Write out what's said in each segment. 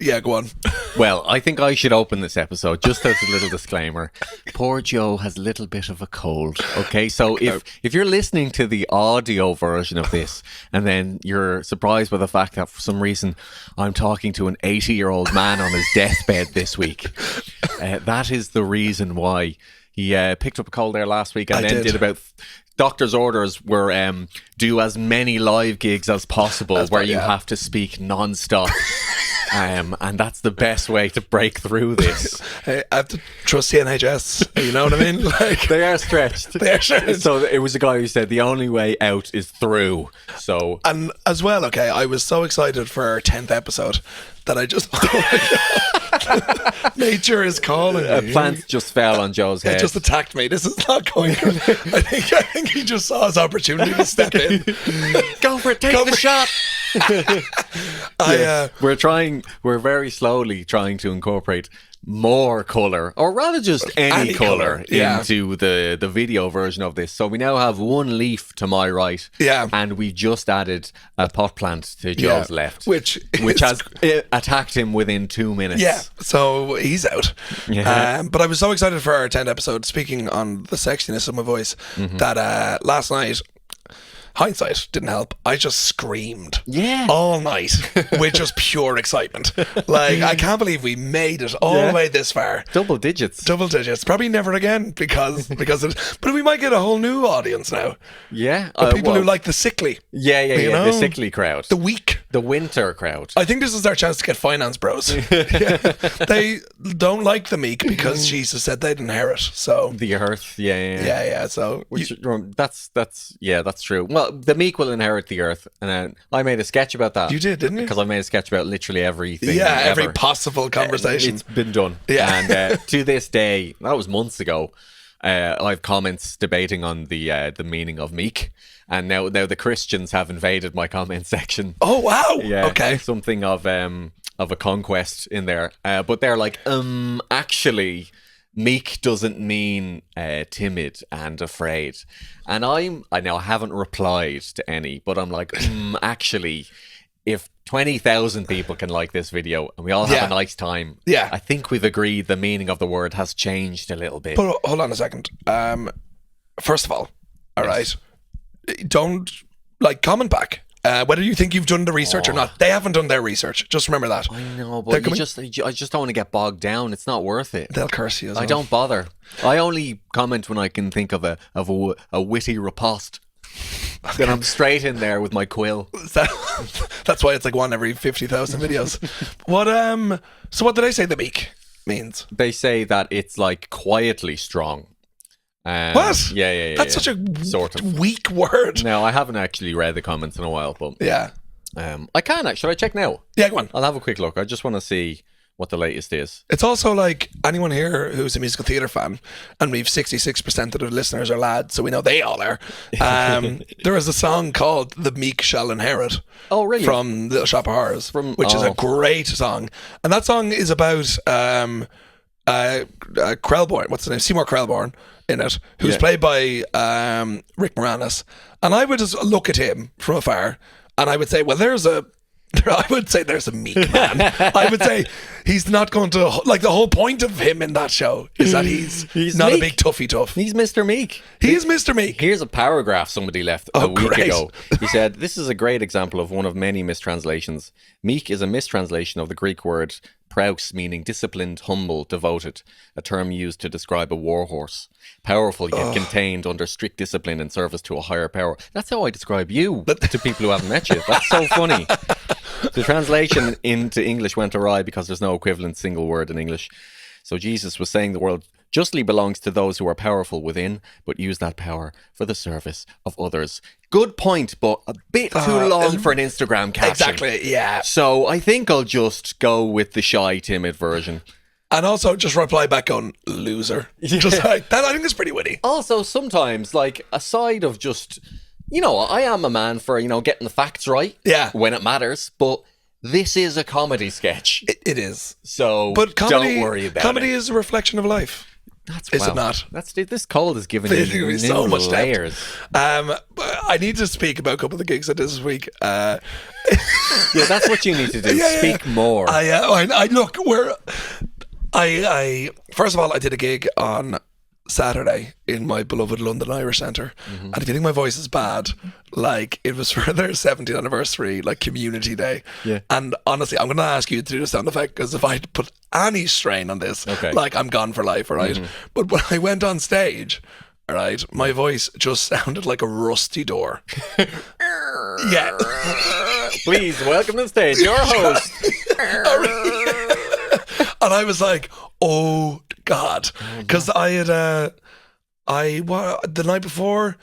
Yeah, go on. Well, I think I should open this episode just as a little disclaimer. Poor Joe has a little bit of a cold. Okay, so if you're listening to the audio version of this and then you're surprised by the fact that for some reason I'm talking to an 80-year-old man on his deathbed this week, that is the reason why. He picked up a cold there last week and did about... Doctor's orders were do as many live gigs as possible where you have to speak non-stop. And that's the best way to break through this. I have to trust the NHS. You know what I mean? Like, they are stretched. They are stretched. So it was a guy who said the only way out is through. So and as well, okay, I was so excited for our 10th episode that I just nature is calling me. Plants just fell on Joe's head. It just attacked me. This is not going good. I think he just saw his opportunity to step in. Go for it. Take the shot. We're very slowly trying to incorporate more colour, or rather just any colour into the video version of this. So we now have one leaf to my right, and we've just added a pot plant to Joe's left, which has attacked him within 2 minutes. Yeah, so he's out. But I was so excited for our 10th episode, speaking on the sexiness of my voice, that last night, hindsight didn't help, I just screamed all night with just pure excitement. Like, I can't believe we made it all the way this far. Double digits. Probably never again because but we might get a whole new audience now. People who like the sickly. The sickly crowd, the weak, the winter crowd. I think this is our chance to get finance bros. They don't like the meek because Jesus said they'd inherit. So the earth. So that's true. Well, the meek will inherit the earth, and I made a sketch about that. You did, didn't you? Because I made a sketch about literally everything. Yeah, every possible conversation. It's been done. Yeah, and to this day, that was months ago. I have comments debating on the meaning of meek, and now the Christians have invaded my comment section. Oh wow! Yeah, okay, something of a conquest in there. But they're like, actually, meek doesn't mean timid and afraid. And I haven't replied to any, but I'm like, actually, if 20,000 people can like this video and we all have a nice time, I think we've agreed the meaning of the word has changed a little bit. But hold on a second. First of all right, don't comment back. Whether you think you've done the research or not, they haven't done their research. Just remember that. I know, but I just don't want to get bogged down. It's not worth it. They'll curse you as well. I don't bother. I only comment when I can think of a witty riposte. Then I'm straight in there with my quill. That's why it's like one every 50,000 videos. So what did I say the meek means? They say that it's like quietly strong. What? Yeah. That's such a sort of weak word. No, I haven't actually read the comments in a while, but I can actually. Should I check now? Yeah, go on. I'll have a quick look. I just want to see what the latest is. It's also like anyone here who's a musical theatre fan, and we've 66% of the listeners are lads, so we know they all are. There is a song called "The Meek Shall Inherit." Oh, really? From Little Shop of Horrors, which is a great song, and that song is about Krellborn. What's the name? Seymour Krellborn in it, who's played by Rick Moranis, and I would just look at him from afar, and I would say, well, there's a meek man. I would say he's not going to, like, the whole point of him in that show is that he's not meek. A big toughy tough. He's Mr. Meek. He is Mr. Meek. Here's a paragraph somebody left a week ago. He said, "This is a great example of one of many mistranslations. Meek is a mistranslation of the Greek word praus, meaning disciplined, humble, devoted, a term used to describe a warhorse. Powerful yet contained under strict discipline and service to a higher power." That's how I describe you to people who haven't met you. That's so funny. The translation into English went awry because there's no equivalent single word in English. So Jesus was saying the world justly belongs to those who are powerful within, but use that power for the service of others. Good point, but a bit too long for an Instagram caption. Exactly, yeah. So I think I'll just go with the shy, timid version. And also just reply back on loser. Just like that. I think it's pretty witty. Also, sometimes, like, aside of just, I am a man for, getting the facts right when it matters, but this is a comedy sketch. It is. So but comedy, don't worry about it. Comedy is a reflection of life. Is it not? This cold is giving There's you so new much depth. layers. I need to speak about a couple of the gigs I did this week. Yeah, that's what you need to do. Speak more. I look where I first of all I did a gig on Saturday in my beloved London Irish Centre, and if you think my voice is bad, like it was for their 70th anniversary, like community day. Yeah. And honestly, I'm going to ask you to do the sound effect because if I put any strain on this, like I'm gone for life, all right? But when I went on stage, all right, my voice just sounded like a rusty door. Yeah. Please welcome to the stage your host. And I was like, oh God, because I had the night before,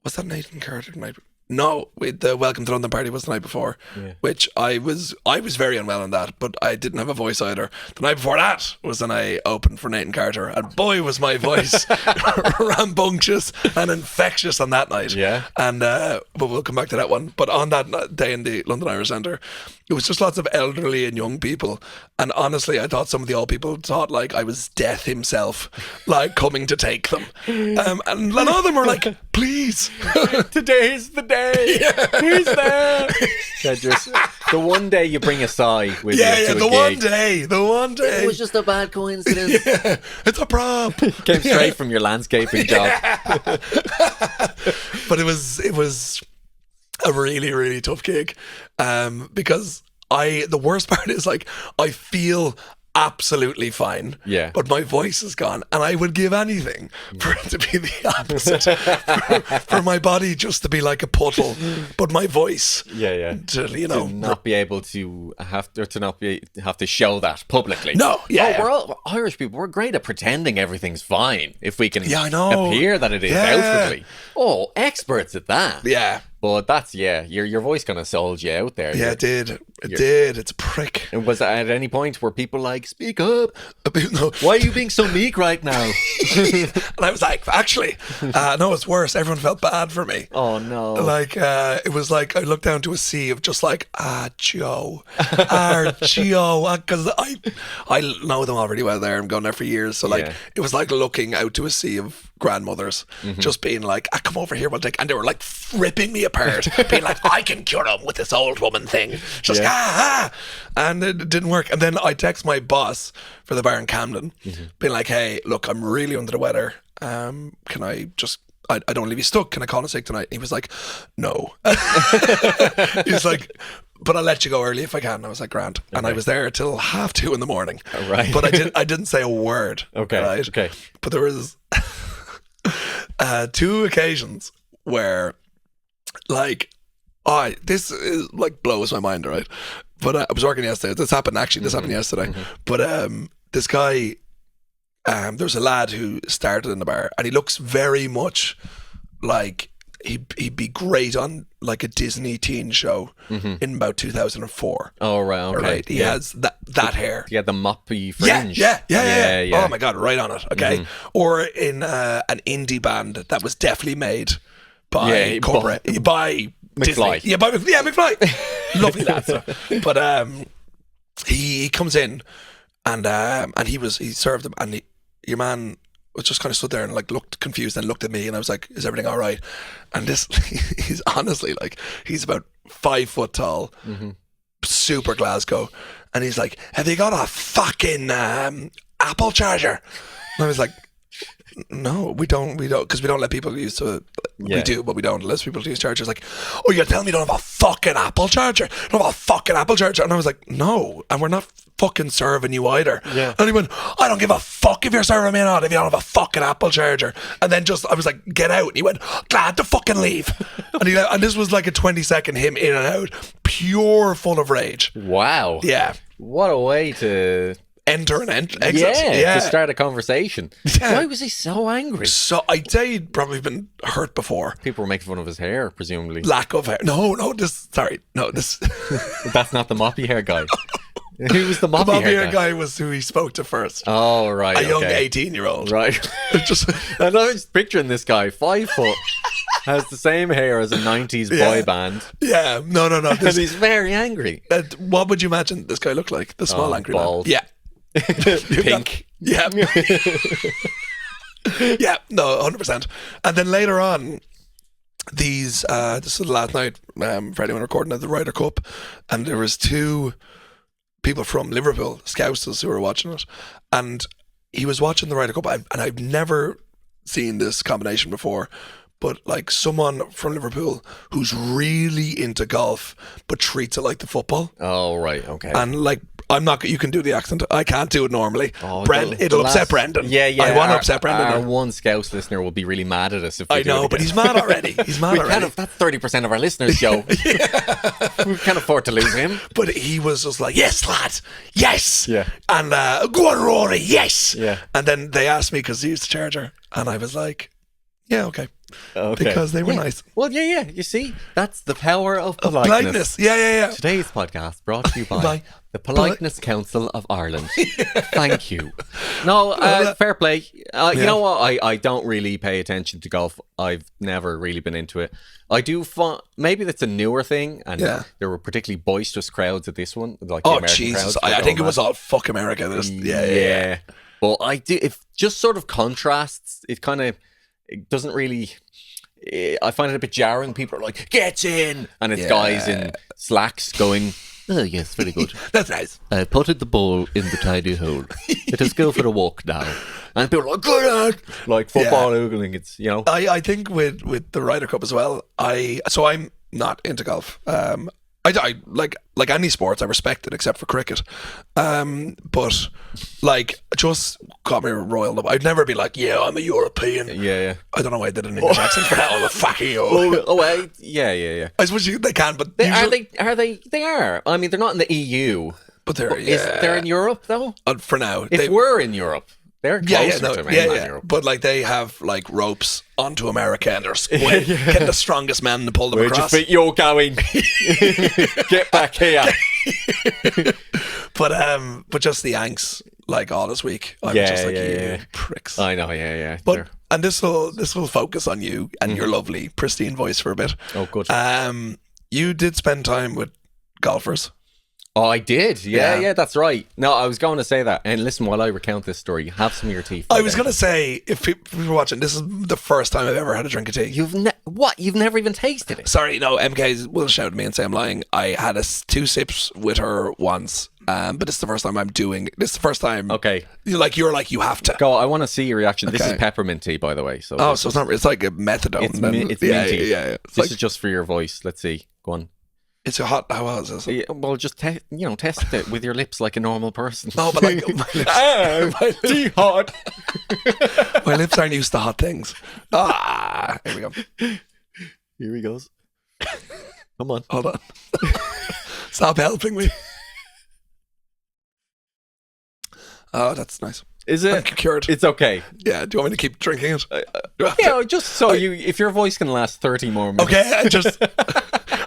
was that Nathan Carter night? No, the Welcome to London party was the night before, which I was very unwell on that, but I didn't have a voice either. The night before that was when I opened for Nathan Carter, and boy was my voice rambunctious and infectious on that night. Yeah. And but we'll come back to that one. But on that day in the London Irish Centre, it was just lots of elderly and young people, and honestly, I thought some of the old people thought like I was death himself, like coming to take them, and a lot of them were like, "Please, today's the day. Yeah. He's there." The one day you bring a sigh with you to the a one gig. day. It was just a bad coincidence. Yeah, it's a prop. Came straight from your landscaping job. But it was a really, really tough gig, because the worst part is like I feel absolutely fine, but my voice is gone, and I would give anything for it to be the opposite, for my body just to be like a puddle, but my voice, to not be able to have to show that publicly. No, we're all Irish people. We're great at pretending everything's fine if we can I know. appear that it is outwardly. Oh, experts at that. Yeah. But that's, your voice kind of sold you out there. Yeah, it did. It did. It's a prick. And was at any point where people like, speak up? No. Why are you being so meek right now? And I was like, actually, no, it's worse. Everyone felt bad for me. Oh, no. Like, it was like I looked down to a sea of just like, Joe. Joe. Because I know them all really well there. I'm going there for years. So, like, it was like looking out to a sea of grandmothers, just being like, come over here, we'll take. And they were like ripping me apart, being like, I can cure him with this old woman thing. Just and it didn't work. And then I text my boss for the bar in Camden, being like, hey, look, I'm really under the weather. Can I just, I don't want to leave you stuck. Can I call in sick tonight? And he was like, no. He's like, but I'll let you go early if I can. And I was like, grand. Okay. And I was there till 2:30 in the morning. Right. But I didn't say a word. Okay. Right? Okay. But there was 2 occasions where, like, this is like blows my mind, right? But I was working yesterday. This happened yesterday. But this guy, there was a lad who started in the bar, and he looks very much like he'd be great on like a Disney teen show in about 2004. Oh, right, okay. Right? He has that hair. He had the moppy fringe. Yeah. Oh my God, right on it. Okay. Or in an indie band that was definitely made by by McFly. Disney. McFly. Lovely lad. So. But he comes in and he served him, and your man was just kind of stood there and like looked confused and looked at me, and I was like, is everything all right? And this, he's honestly like, he's about 5 foot tall, super Glasgow, and he's like, have you got a fucking Apple charger? And I was like, no, we don't, because we don't let people use to. We do, but we don't let people use chargers. Like, oh, you're telling me you don't have a fucking Apple charger? You don't have a fucking Apple charger? And I was like, no, and we're not fucking serving you either. Yeah. And he went, I don't give a fuck if you're serving me or not if you don't have a fucking Apple charger. And then I was like, get out. And he went, glad to fucking leave. And this was like a 20-second him in and out, pure full of rage. Wow. Yeah. What a way to enter and exit. Yeah, to start a conversation. Yeah. Why was he so angry? So I'd say he'd probably been hurt before. People were making fun of his hair, presumably. Lack of hair. No, this. That's not the moppy hair guy. Who was the moppy hair guy? Was who he spoke to first. Oh, right. A young 18-year-old. Right. And I was picturing this guy, 5 foot, has the same hair as a 90s boy band. Yeah. No. And he's very angry. What would you imagine this guy looked like? The small angry bald. man. Yeah. Pink. Yeah. Yeah, no, 100%. And then later on, this was last night for anyone recording at the Ryder Cup, and there was two people from Liverpool, Scousers, who were watching it, and he was watching the Ryder Cup, and I've never seen this combination before, but like someone from Liverpool who's really into golf but treats it like the football. Oh, right, okay. And like, you can do the accent. I can't do it normally. Oh, It'll upset Brendan. Yeah. I want to upset Brendan. Our one Scouse listener will be really mad at us if we I know, but he's mad already. That's 30% of our listeners, Joe. We can't afford to lose him. But he was just like, yes, lad, yes. Yeah. And go on, Rory, yes. Yeah. And then they asked me because he used the charger, and I was like, yeah, okay. Because they were nice. Well, yeah. You see, that's the power of politeness. Yeah. Today's podcast brought to you by the Politeness Council of Ireland. Thank you. No, fair play. You know what? I don't really pay attention to golf. I've never really been into it. I do maybe that's a newer thing, and there were particularly boisterous crowds at this one. Like the American Jesus! crowds I think it was all fuck America. Yeah. But I do. If just sort of contrasts, it doesn't really. I find it a bit jarring. People are like, "Get in," and it's guys in slacks going, "Oh yes, very good. That's nice. I potted the ball in the tidy hole. Let us go for a walk now." And people are like, "Good," like football oogling. It's I think with the Ryder Cup as well. I'm not into golf. I like any sports. I respect it except for cricket. But like, just call me royal. I'd never be like, yeah, I'm a European. Yeah. I don't know why I did an English accent for that. I'm a fucking Yeah. I suppose they can, but they are. I mean, they're not in the EU, but they're they're in Europe though. For now, if we're in Europe. They're closer to mainland Europe. But like they have like ropes onto America, and they're getting the strongest men to pull them across. Where'd you think you're going? Get back here. But just the Yanks, like all this week, I'm just like, you pricks. I know, yeah. But and this will focus on you and your lovely pristine voice for a bit. Oh, good. You did spend time with golfers. Oh, I did. Yeah, that's right. No, I was going to say that. And listen, while I recount this story, have some of your tea. I was going to say, if people were watching, this is the first time I've ever had a drink of tea. You've never even tasted it? Sorry, no, MK will shout at me and say I'm lying. I had 2 sips with her once, but this is the first time I'm doing. This is the first time. Okay. You're like you have to. Go, I want to see your reaction. This is peppermint tea, by the way. So so it's not. It's like a methadone. It's minty. Yeah. This is just for your voice. Let's see. Go on. It's a hot. How is this? Yeah, well, just test it with your lips like a normal person. No, but like my lips, tea hot. My lips aren't used to hot things. Here we go. Here he goes. Come on, hold on. Stop helping me. Oh, that's nice. Is it? I'm cured. It's okay. Yeah. Do you want me to keep drinking it? Just so if your voice can last 30 more minutes. Okay,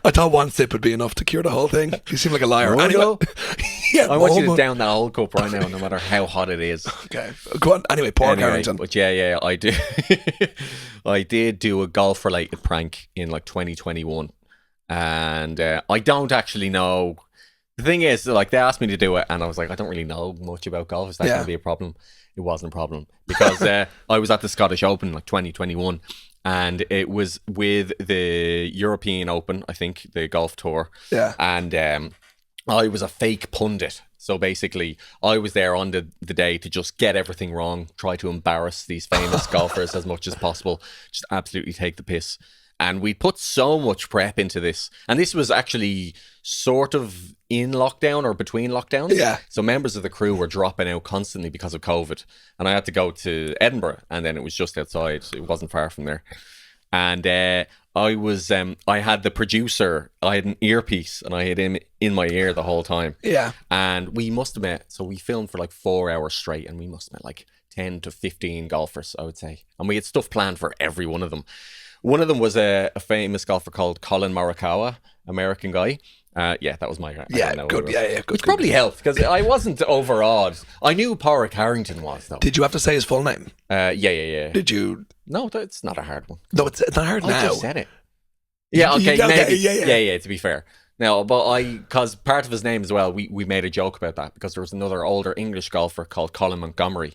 I thought 1 sip would be enough to cure the whole thing. You seem like a liar. Anyway, I want you to down that whole cup right now, no matter how hot it is. Okay, go on. Anyway, Paul Carrington. But I do. I did do a golf-related prank in like 2021, and I don't actually know. The thing is, like, they asked me to do it, and I was like, I don't really know much about golf. Is that going to be a problem? It wasn't a problem because I was at the Scottish Open like 2021. And it was with the European Open, I think, the golf tour. Yeah. And I was a fake pundit. So basically, I was there on the day to just get everything wrong, try to embarrass these famous golfers as much as possible, just absolutely take the piss. And we put so much prep into this. And this was actually sort of in lockdown or between lockdowns. Yeah. So members of the crew were dropping out constantly because of COVID. And I had to go to Edinburgh, and then it was just outside. It wasn't far from there. And I had the producer, I had an earpiece, and I had him in my ear the whole time. Yeah. And we must have met, so we filmed for like 4 hours straight, and we must have met like 10 to 15 golfers, I would say. And we had stuff planned for every one of them. One of them was a famous golfer called Colin Morikawa, American guy. That was my... Good. Good. Which probably helped, because I wasn't overawed. I knew Paul Carrington was, though. Did you have to say his full name? Yeah. Did you... No, it's not a hard one. No, it's not hard now. I just said it. Yeah, okay, maybe. Yeah, to be fair. No, but because part of his name as well, we made a joke about that, because there was another older English golfer called Colin Montgomery.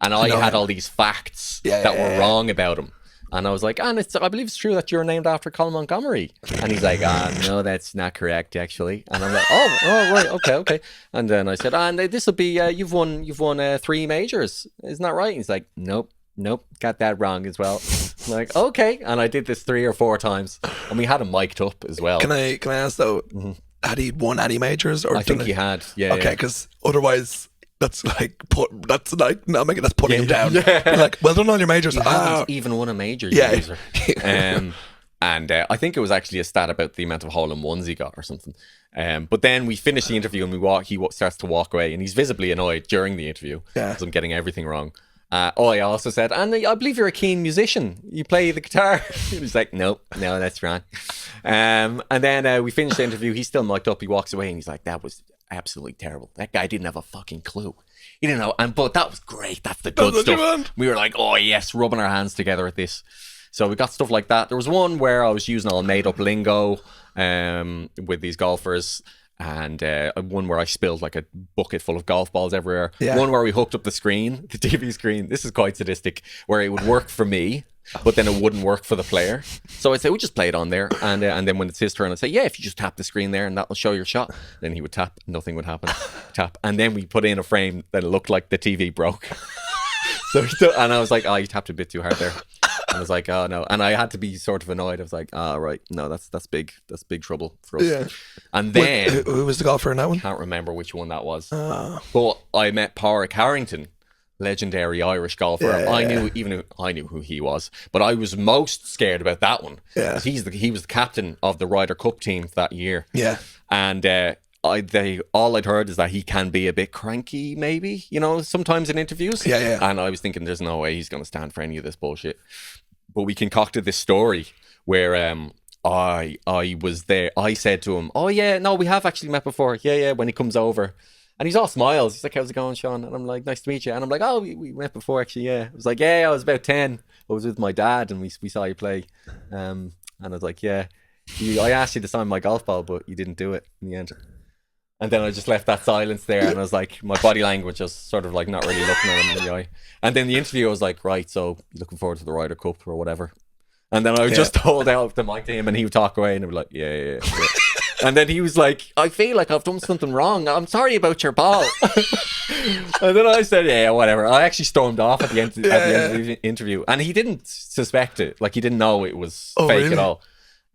And I had all these facts that were wrong about him. And I was like, I believe it's true that you're named after Colin Montgomery. And he's like, no, that's not correct, actually. And I'm like, oh, right, okay. And then I said, and this will be, you've won 3 majors. Isn't that right? And he's like, nope, got that wrong as well. I'm like, okay. And I did this 3 or 4 times. And we had him mic'd up as well. Can I ask, though, had he won any majors? Or I think he had, yeah. Okay, because otherwise... That's putting him down. You're like, well done on your majors. He hasn't even won a major. Yeah. And I think it was actually a stat about the amount of hole-in-ones he got or something. But then we finish the interview and he starts to walk away, and he's visibly annoyed during the interview because I'm getting everything wrong. I also said, and I believe you're a keen musician. You play the guitar. He's like, no, that's wrong. And then we finish the interview. He's still mic'd up. He walks away and he's like, that was absolutely terrible. That guy didn't have a fucking clue. He didn't know. But that was great. That's the good stuff. We were like, oh yes, rubbing our hands together at this. So we got stuff like that. There was one where I was using all made up lingo with these golfers. And one where I spilled like a bucket full of golf balls everywhere. Yeah. One where we hooked up the TV screen. This is quite sadistic, where it would work for me, but then it wouldn't work for the player. So I'd say, we just play it on there. And then when it's his turn, I'd say, yeah, if you just tap the screen there and that'll show your shot. Then he would tap, nothing would happen. Tap. And then we put in a frame that looked like the TV broke. And I was like, you tapped a bit too hard there. And I was like, oh no. And I had to be sort of annoyed. I was like, right, no, that's big trouble for us. Yeah. And then who was the golfer in that one? Can't remember which one that was. But I met Pádraig Harrington, legendary Irish golfer. Yeah. I knew who he was, but I was most scared about that one. Yeah. He was the captain of the Ryder Cup team that year. Yeah. And all I'd heard is that he can be a bit cranky, maybe, sometimes in interviews. Yeah. And I was thinking, there's no way he's going to stand for any of this bullshit. But we concocted this story where I was there. I said to him, oh yeah, no, we have actually met before. Yeah, when he comes over. And he's all smiles. He's like, how's it going, Seán? And I'm like, nice to meet you. And I'm like, oh, we met before actually, yeah. I was like, yeah, I was about 10. I was with my dad and we saw you play. And I was like, yeah, I asked you to sign my golf ball, but you didn't do it in the end. And then I just left that silence there, and I was like, my body language was sort of like not really looking at him in the eye. And then the interview, I was like, right, so looking forward to the Ryder Cup or whatever. And then I would just hold out the mic to him, and he would talk away, and I'd be like, yeah. And then he was like, I feel like I've done something wrong. I'm sorry about your ball. And then I said, yeah, whatever. I actually stormed off at the end of the interview, and he didn't suspect it. Like, he didn't know it was fake at all.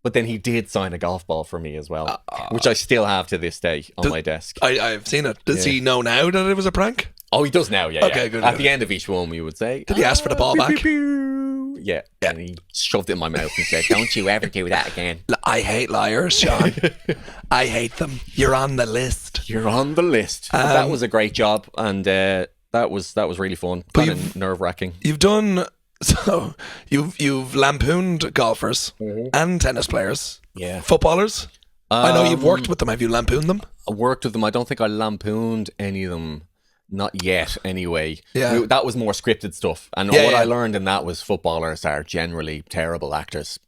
But then he did sign a golf ball for me as well, which I still have to this day on my desk. I've seen it. Does he know now that it was a prank? Oh, he does now, yeah. Okay, good. At the end of each one, we would say... Did he ask for the ball back? Yeah. And he shoved it in my mouth and said, don't you ever do that again. I hate liars, Seán. I hate them. You're on the list. You're on the list. That was a great job, and that was really fun. Kind of nerve-wracking. You've done... So you've lampooned golfers and tennis players, footballers. I know you've worked with them. Have you lampooned them? I worked with them. I don't think I lampooned any of them, not yet. Anyway, that was more scripted stuff. And what I learned in that was footballers are generally terrible actors.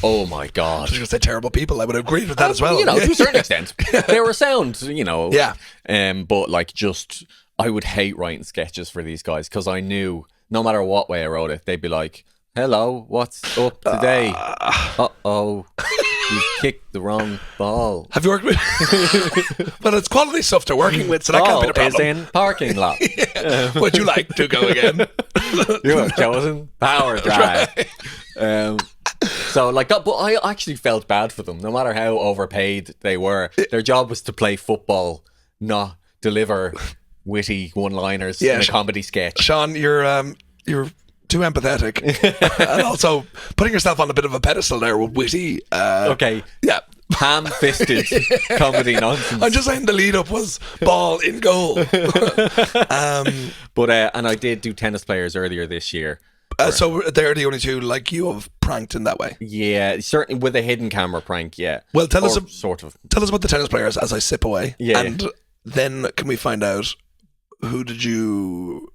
Oh my god! I was going to say terrible people. I would agree with that as well. To a certain extent, they were sound. Yeah. But like, just I would hate writing sketches for these guys because I knew. No matter what way I wrote it, they'd be like, hello, what's up today? Uh-oh, you kicked the wrong ball. Have you worked with... But it's quality stuff they're working with, so that can't be the problem. Is in parking lot. Would you like to go again? You have chosen power drive. So like that, but I actually felt bad for them. No matter how overpaid they were, their job was to play football, not deliver... witty one-liners in a comedy sketch. Seán, you're too empathetic, and also putting yourself on a bit of a pedestal there with witty. Ham-fisted comedy nonsense. I'm just saying the lead-up was ball in goal. But and I did do tennis players earlier this year. So they're the only two like you have pranked in that way. Yeah, certainly with a hidden camera prank. Yeah. Well, tell us about the tennis players as I sip away. Yeah, and then can we find out? Who did you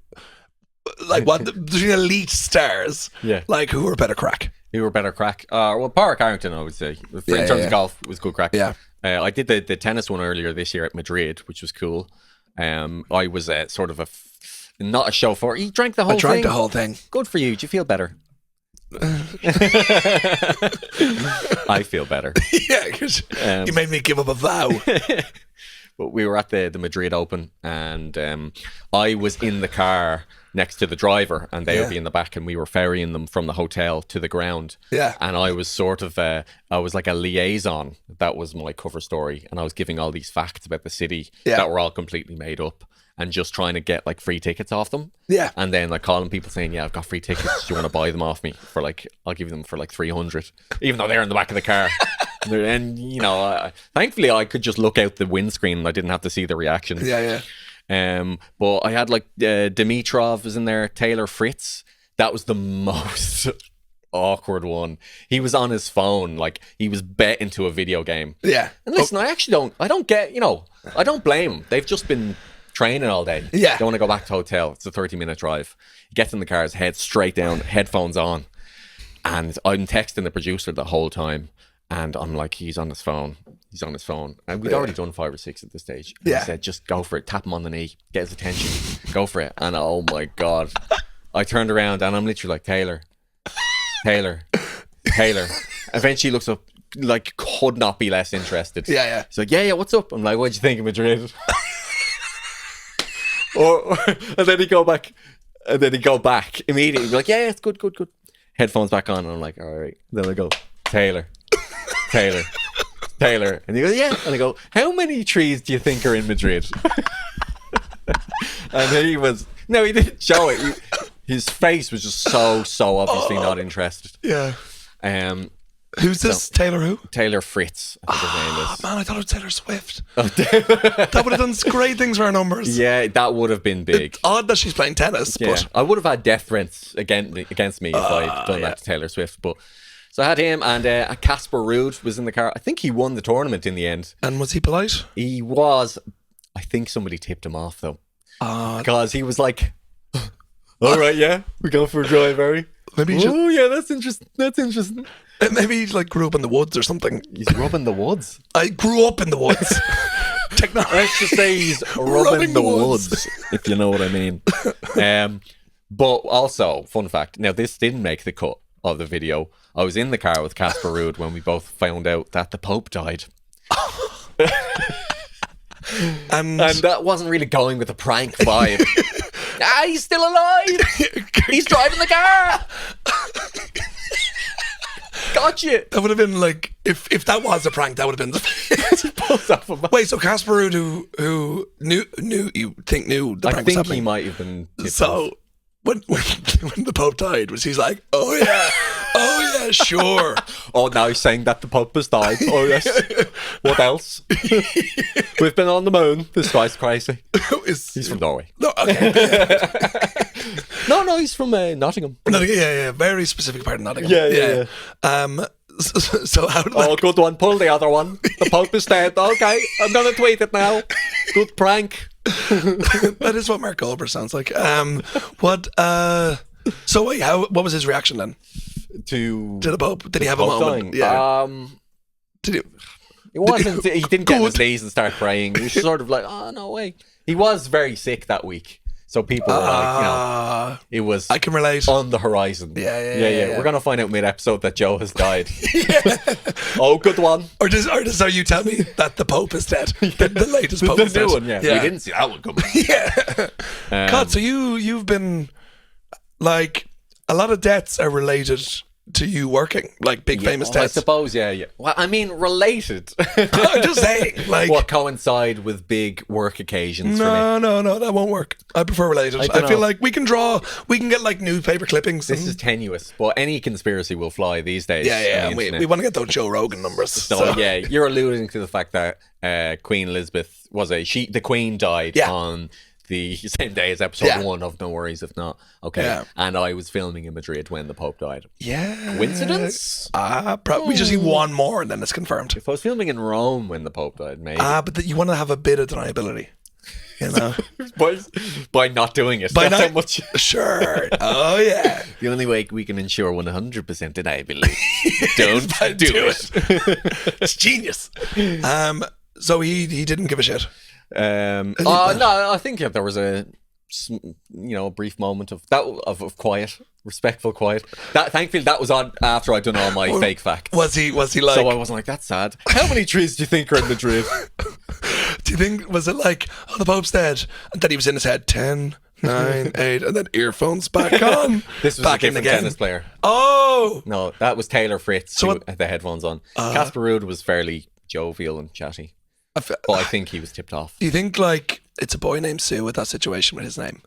like? What the elite stars? Yeah, like who were better crack? Well, Pádraig Harrington, I would say, in terms of golf, was good crack. Yeah, I did the tennis one earlier this year at Madrid, which was cool. I was sort of Not a chauffeur. He drank the whole thing. I drank the whole thing. Good for you. Do you feel better? I feel better. Yeah, because you made me give up a vow. But we were at the Madrid Open, and I was in the car next to the driver, and they would be in the back, and we were ferrying them from the hotel to the ground. Yeah. And I was sort of, I was like a liaison. That was my cover story. And I was giving all these facts about the city that were all completely made up, and just trying to get like free tickets off them. Yeah. And then like calling people saying, yeah, I've got free tickets. Do you want to buy them off me for like, I'll give you them for like 300, even though they're in the back of the car. And, you know, thankfully I could just look out the windscreen and I didn't have to see the reaction. Yeah. But I had like Dimitrov was in there, Taylor Fritz. That was the most awkward one. He was on his phone, like he was bet into a video game. Yeah. And listen, I don't get, you know, I don't blame him. They've just been training all day. Yeah. They want to go back to hotel. It's a 30-minute drive. He gets in the car, his head straight down, headphones on. And I'm texting the producer the whole time. And I'm like, he's on his phone. And we'd already done 5 or 6 at this stage. And I said, just go for it. Tap him on the knee. Get his attention. Go for it. And oh my God. I turned around and I'm literally like, Taylor. Eventually he looks up, like, could not be less interested. Yeah. He's like, yeah, what's up? I'm like, what'd you think of Madrid? And then he'd go back immediately. He'd be like, yeah, it's good. Headphones back on. And I'm like, all right. Then I go, Taylor. And he goes, yeah. And I go, how many trees do you think are in Madrid? And then he didn't show it. His face was just so obviously not interested. Yeah. Who's this? Taylor who? Taylor Fritz, I think his name is. Man, I thought it was Taylor Swift. That would have done great things for our numbers. Yeah, that would have been big. It's odd that she's playing tennis, but I would have had death threats against me if I'd done that to Taylor Swift, but... So I had him, and Casper Ruud was in the car. I think he won the tournament in the end. And was he polite? He was. I think somebody tipped him off, though. Because he was like, all right, yeah, we go for a drive, Harry. Maybe yeah, that's interesting. Maybe he like grew up in the woods or something. He's rubbing the woods? I grew up in the woods. Let's just say he's rubbing the woods, if you know what I mean. But also, fun fact, now this didn't make the cut of the video. I was in the car with Casper Ruud when we both found out that the Pope died. And that wasn't really going with the prank vibe. He's still alive. He's driving the car. Gotcha. That would have been like, if that was a prank, that would have been Wait, so Casper Ruud, who knew the prank was happening? I think he might have been so when the Pope died, was he's like, oh yeah, sure. Oh, now he's saying that the Pope has died. Oh yes. What else? We've been on the moon. This guy's crazy. He's from Norway. No, okay. No, he's from Nottingham. Yeah, very specific part of Nottingham. Yeah. So how did that... good one. Pull the other one. The Pope is dead. Okay, I'm gonna tweet it now. Good prank. That is what Mark Goldberg sounds like. So wait, what was his reaction then? To the Pope? Did he have a moment? Yeah. Did he? It wasn't. He didn't get on his knees and start praying. He was sort of like, oh no way. He was very sick that week, so people were like, you know, it was. I can relate. On the horizon. Yeah. We're gonna find out mid-episode that Joe has died. Oh, good one. Or does you tell me that the Pope is dead? The latest Pope is dead. The new one. Yeah. We didn't see that one coming. God, so you've been like, a lot of deaths are related to you working, like big famous deaths. I suppose, yeah. Well, I mean, related. I'm just saying, like, what coincide with big work occasions? No, that won't work. I prefer related. I feel like we can get like newspaper clippings. This is tenuous, but any conspiracy will fly these days. Yeah. We want to get those Joe Rogan numbers. So yeah, you're alluding to the fact that Queen Elizabeth the Queen died on the same day as episode 1 of No Worries If Not. Okay. Yeah. And I was filming in Madrid when the Pope died. Yeah. Coincidence? We just need one more and then it's confirmed. If I was filming in Rome when the Pope died, maybe. But you want to have a bit of deniability. You know? by not doing it. By not not, how much. Sure. Oh, yeah. The only way we can ensure 100% deniability. Don't do it. It's genius. So he didn't give a shit. No, I think there was a a brief moment of quiet, respectful quiet. Thankfully that was on after I'd done all my fake facts. Was he like? So I wasn't like, that's sad. How many trees do you think are in Madrid? Do you think, was it like, oh, the Pope's dead, and then he was in his head 10, 9, 8, and then earphones back on. This was back a different tennis player. Oh no, that was Taylor Fritz who had the headphones on. Casper Ruud was fairly jovial and chatty, but I think he was tipped off. Do you think like it's a boy named Sue with that situation with his name?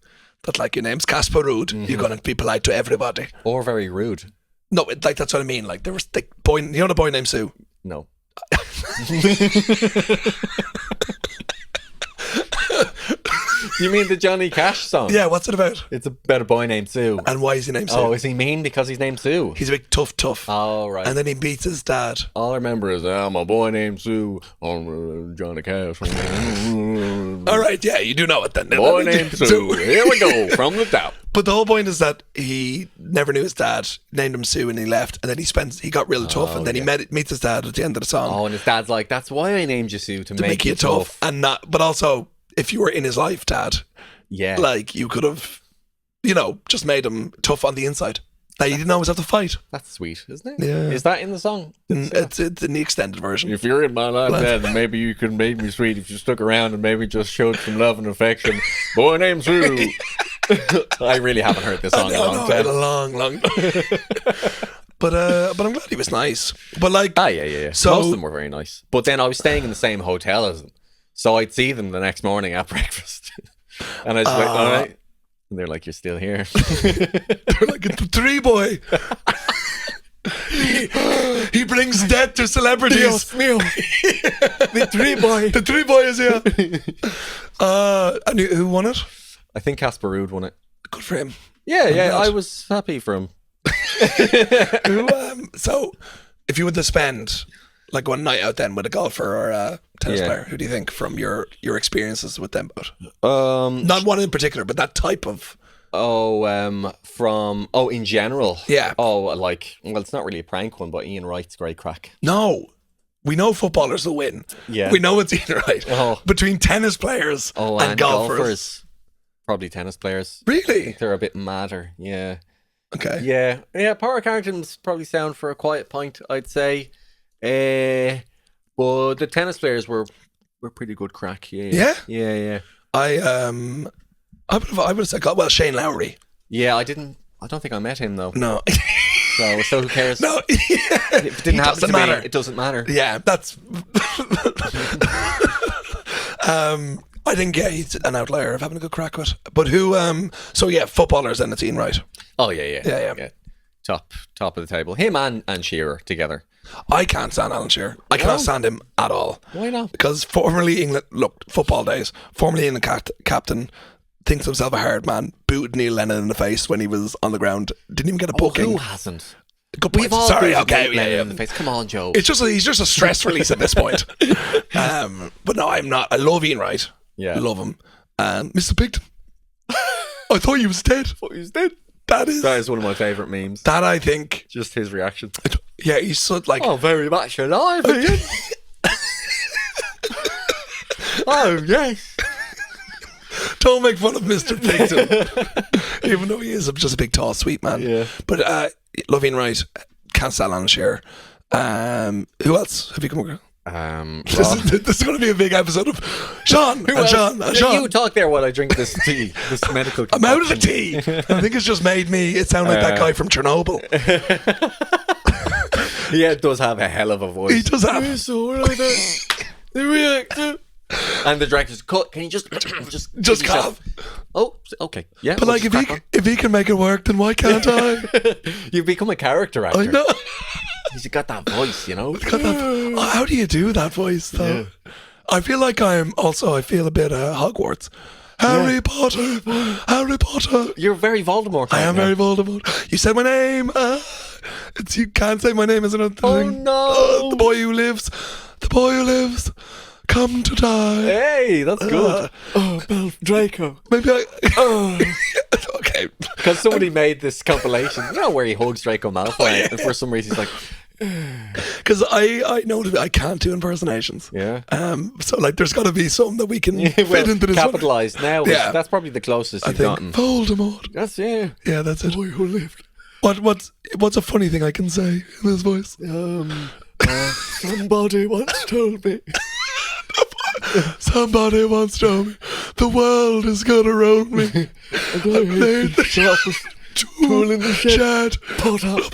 That like your name's Casper Ruud, you're gonna be polite to everybody, or very rude. No, like that's what I mean. Like there was the boy, the boy named Sue. No. You mean the Johnny Cash song? Yeah, what's it about? It's about a boy named Sue. And why is he named Sue? Oh, is he mean because he's named Sue? He's a big tough. Oh, right. And then he beats his dad. All I remember is, I'm a boy named Sue on Johnny Cash. All right, yeah, you do know it then. Boy named Sue. Here we go, from the top. But the whole point is that he never knew his dad, named him Sue, and he left. And then he got real tough, and then he meets his dad at the end of the song. Oh, and his dad's like, that's why I named you Sue, to make you tough. And not, but also, if you were in his life, Dad, yeah, like you could have, just made him tough on the inside. That you didn't always have to fight. That's sweet, isn't it? Yeah. Is that in the song? It's in the extended version. If you're in my life, Dad, then maybe you could make me sweet if you stuck around and maybe just showed some love and affection. Boy named Sue. I really haven't heard this song in a long time. long time. But I'm glad he was nice. But like, yeah. So most of them were very nice. But then I was staying in the same hotel as them, so I'd see them the next morning at breakfast, and I was like, all right. And they're like, you're still here. They're like, it's the three boy. He brings death to celebrities. Dios mío. The three boy. The three boy is here. And who won it? I think Casper Ruud won it. Good for him. Yeah, I was happy for him. So, if you were to spend like one night out then with a golfer or a tennis player, who do you think from your experiences with them both? Not one in particular, but that type of. In general. Yeah. Well, it's not really a prank one, but Ian Wright's great crack. No. We know footballers will win. Yeah. We know it's Ian Wright. Between tennis players and golfers. Probably tennis players. Really? I think they're a bit madder. Yeah. Okay. Yeah. Power Carrington's probably sound for a quiet point, I'd say. But the tennis players were pretty good crack. Yeah. I would have said, Shane Lowry. Yeah, I don't think I met him though. No. So who cares? No. If it didn't happen to matter. me, it doesn't matter. Yeah, that's. I think he's an outlier of having a good crack with. But who? Footballers and it's Ian Wright. Oh yeah. Top of the table. Him and Shearer together. I can't stand Alan Shearer. I cannot stand him at all. Why not? Because formerly England, football days, formerly England captain, thinks himself a hard man, booted Neil Lennon in the face when he was on the ground, didn't even get a booking. Who hasn't? Good point. We've all Sorry, booted okay, Neil Lennon in the face. Come on, Joe. He's just a stress release at this point. But no, I'm not. I love Ian Wright. Yeah. I love him. And Mr. Pigton. I thought he was dead. That is one of my favourite memes. That I think. Just his reaction. Yeah, he's so like. Oh, very much alive, Ian. Oh, yes. Don't make fun of Mr. Pigton. Even though he is just a big, tall, sweet man. Yeah. But love Ian Wright. Can't stand Alan Shearer. Who else have you come across? This is going to be a big episode of Seán and Seán. You talk there while I drink this tea, this medical concoction. I'm out of the tea. I think it's just made it sound like that guy from Chernobyl. He does have a hell of a voice. He does have. The reactor. And the director's cut. Can you just cough? Oh, okay. Yeah. But like, if he can make it work, then why can't I? You've become a character actor. I know. He's got that voice, you know. How do you do that voice, though? Yeah. I feel like I feel a bit Hogwarts. Harry Potter. You're very Voldemort. I am very Voldemort. You said my name. You can't say my name is another thing. Oh no! The boy who lives. Come to die. Hey, that's good. Draco. Maybe okay. Because somebody made this compilation, where he hugs Draco Malfoy, and for some reason he's like, Because I know that I can't do impersonations. Yeah. So like, there's got to be some that we can fit into this one. Capitalised now. Yeah. That's probably the closest I you've think gotten. Voldemort. That's yeah. Yeah, that's it. Boy who lived. What's a funny thing I can say in this voice? Somebody once told me. Somebody once told me the world is gonna roll me. I laid the sharpest tool in the shed. Put up.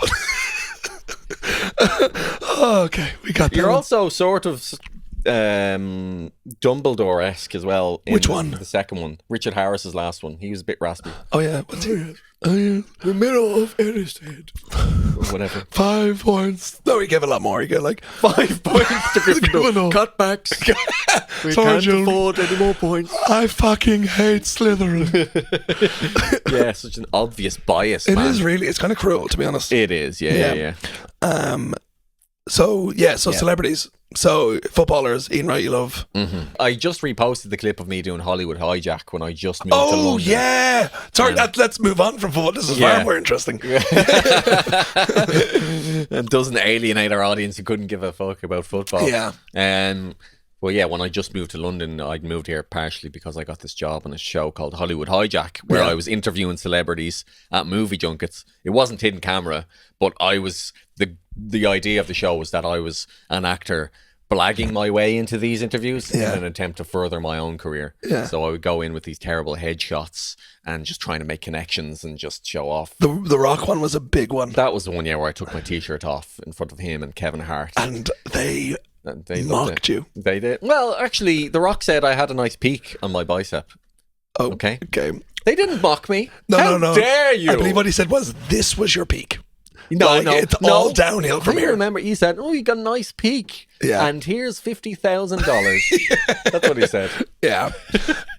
Okay, we got that. You're one. also sort of Dumbledore-esque as well. In Which one? The second one. Richard Harris's last one. He was a bit raspy. Oh yeah, what's he? Oh yeah, The middle of Innishead. Whatever. 5 points. No, he gave a lot more. He gave like 5 points to Gryffindor. Cutbacks. We Sorry, can't children. afford any more points. I fucking hate Slytherin. Yeah, such an obvious bias, It man. is really. It's kind of cruel, to be honest. It is, yeah. So celebrities. So footballers, Ian Wright, you love. I just reposted the clip of me doing Hollywood Hijack when I just moved to Oh London. yeah. Sorry, let's move on from football. This is far more interesting. It doesn't alienate our audience who couldn't give a fuck about football. Yeah. Well, yeah, when I just moved to London, I'd moved here partially because I got this job on a show called Hollywood Hijack, where I was interviewing celebrities at movie junkets. It wasn't hidden camera, but I was the idea of the show was that I was an actor blagging my way into these interviews in an attempt to further my own career. Yeah. So I would go in with these terrible headshots and just trying to make connections and just show off. The Rock one was a big one. That was the one, where I took my t-shirt off in front of him and Kevin Hart. And they loved mocked it. you. They did. Well, actually, The Rock said I had a nice peak on my bicep. Oh, okay. They didn't mock me. No, How no. dare you? I believe what he said was, this was your peak. No, It's all downhill from here. Remember, he said, "Oh, you got a nice peak, and here's $50,000." That's what he said. Yeah,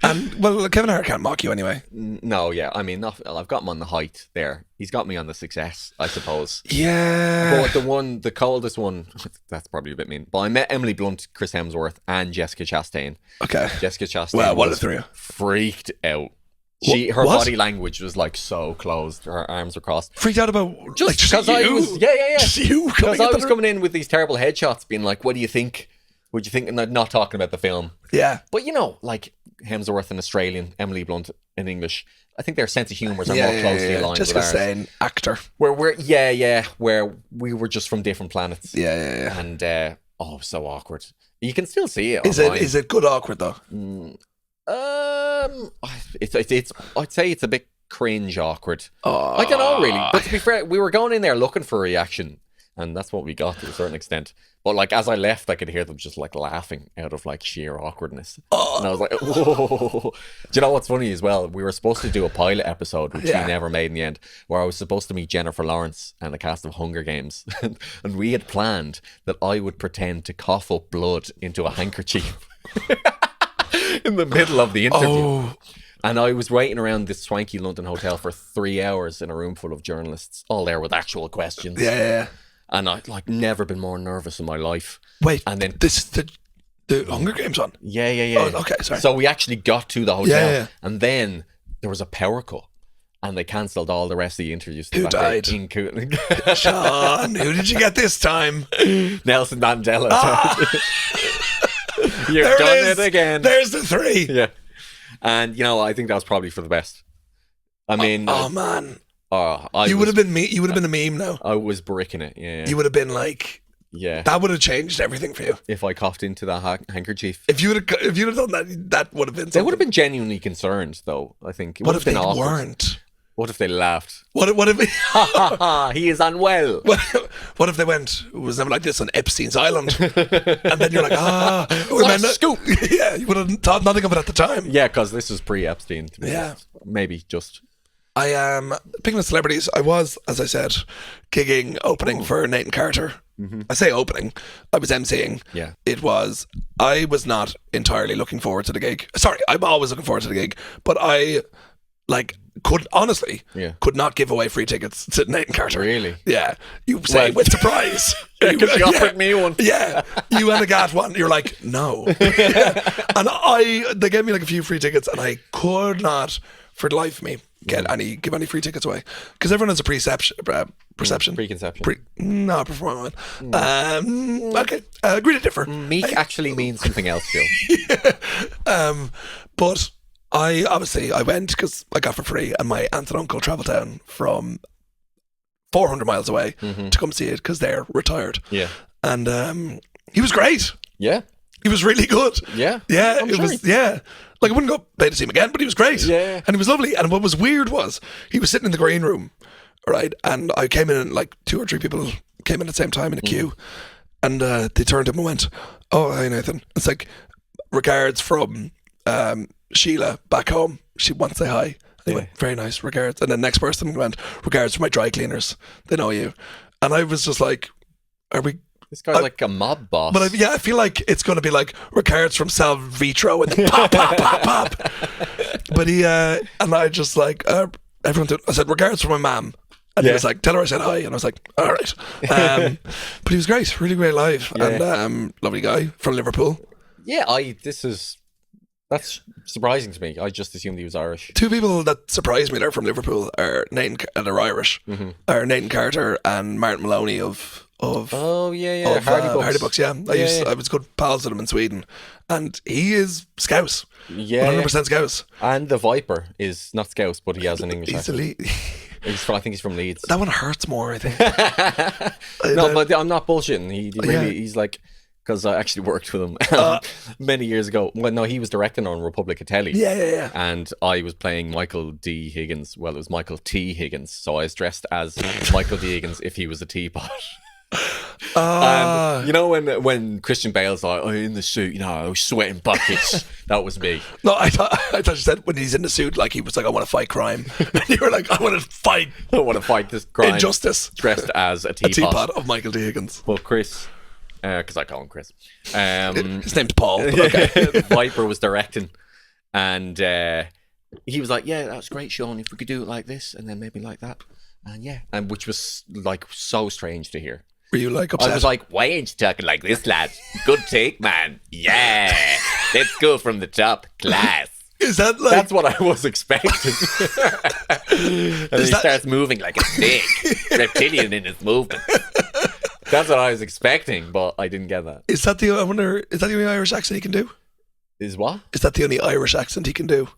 and well, Kevin Hart can't mock you anyway. No, yeah, I mean, I've got him on the height there. He's got me on the success, I suppose. Yeah, but the coldest one, that's probably a bit mean. But I met Emily Blunt, Chris Hemsworth, and Jessica Chastain. Okay, Jessica Chastain. Well, what is three? Freaked out. Her body language was like so closed. Her arms were crossed. Freaked out about just because I was because I was coming in with these terrible headshots, being like, "What do you think? Would you think?" And not talking about the film. Yeah, but like Hemsworth in Australian, Emily Blunt in English. I think their sense of humour are more closely aligned. Just with ours. saying, actor. Where where we were just from different planets. Yeah. And so awkward. You can still see it. Is it good awkward though? It's I'd say it's a bit cringe awkward. I don't know really, but to be fair, we were going in there looking for a reaction, and that's what we got to a certain extent. But like as I left, I could hear them just like laughing out of like sheer awkwardness, and I was like, "Whoa!" Do you know what's funny as well? We were supposed to do a pilot episode, which we never made in the end, where I was supposed to meet Jennifer Lawrence and the cast of Hunger Games, and we had planned that I would pretend to cough up blood into a handkerchief. In the middle of the interview. And I was waiting around this swanky London hotel for 3 hours in a room full of journalists, all there with actual questions. Yeah. And I'd like never been more nervous in my life. Wait, and then this is the Hunger Games one? Yeah. Oh, okay, sorry. So we actually got to the hotel. Yeah. And then there was a power cut. And they cancelled all the rest of the interviews. Who died? Seán, who did you get this time? Nelson Mandela. You've done it again. There's the 3. Yeah. And, I think that was probably for the best. I mean... man. You would have been a meme now. I was bricking it, yeah. You would have been like... Yeah. That would have changed everything for you. If I coughed into that handkerchief. If you'd have done that, that would have been something. They would have been genuinely concerned, though, I think. What if they weren't? What if they laughed? What if he is unwell. What if they went, it was never like this on Epstein's Island? And then you're like, what a scoop. Yeah, you would have thought nothing of it at the time. Yeah, because this was pre-Epstein. Yeah. Maybe just. I am, picking of celebrities, I was, as I said, gigging opening for Nathan Carter. Mm-hmm. I say opening, I was emceeing. Yeah. I was not entirely looking forward to the gig. Sorry, I'm always looking forward to the gig, but I could not give away free tickets to Nathan Carter. Really? Yeah. You say with surprise. Because you offered me one. Yeah. You and a Gat one. You're like, no. And they gave me like a few free tickets and I could not for the life of me give any free tickets away because everyone has a perception. Preconception. No, performance. Okay, agree to differ. Meek actually means something else, Joe. But I went because I got for free, and my aunt and uncle travelled down from 400 miles away to come see it because they're retired. Yeah, and he was great. Yeah, he was really good. Yeah, it was. Yeah, like I wouldn't go pay to see him again, but he was great. Yeah, and he was lovely. And what was weird was he was sitting in the green room, right? And I came in, and like 2 or 3 people came in at the same time in a queue, and they turned to him and went, "Oh, hi Nathan." It's like, regards from Sheila back home. She wants to say hi. They went, very nice, regards. And then next person went, regards from my dry cleaners. They know you. And I was just like, are we... This guy's like a mob boss. But I feel like it's going to be like regards from Sal Vitro and then pop, pop, pop, pop. But he, and I just like, everyone did, I said, regards from my mum. And he was like, tell her I said hi. And I was like, all right. But he was great, really great live. Yeah. And lovely guy from Liverpool. Yeah, that's surprising to me. I just assumed he was Irish. 2 people that surprised me that are from Liverpool are they're Irish. Are Nathan Carter and Martin Maloney of Hardy Bucks. Yeah, I was good pals with him in Sweden, and he is Scouse. 100% Scouse. And the Viper is not Scouse, but he has an English accent. I think he's from Leeds. That one hurts more, I think. No, but I'm not bullshitting. He's like, because I actually worked with him many years ago. Well, no, he was directing on Republic of Telly. Yeah. And I was playing Michael D. Higgins. Well, it was Michael T. Higgins. So I was dressed as Michael D. Higgins if he was a teapot. And you know when Christian Bale's like, oh, in the suit, I was sweating buckets. That was me. No, I thought you said when he's in the suit, like he was like, I want to fight crime. And you were like, I want to fight this crime. Injustice. Dressed as a teapot. A teapot of Michael D. Higgins. Well, Chris, because I call him Chris. His name's Paul. Okay. Viper was directing, and he was like, yeah, that's great, Seán, if we could do it like this and then maybe like that. And which was like so strange to hear. Were you like upset? I was like, why ain't you talking like this, lad? Good take, man. Yeah. Let's go from the top. Class. Is that like... That's what I was expecting. And he starts moving like a snake. Reptilian in his movement. That's what I was expecting, but I didn't get that. Is that the only Irish accent he can do? Is what? Is that the only Irish accent he can do?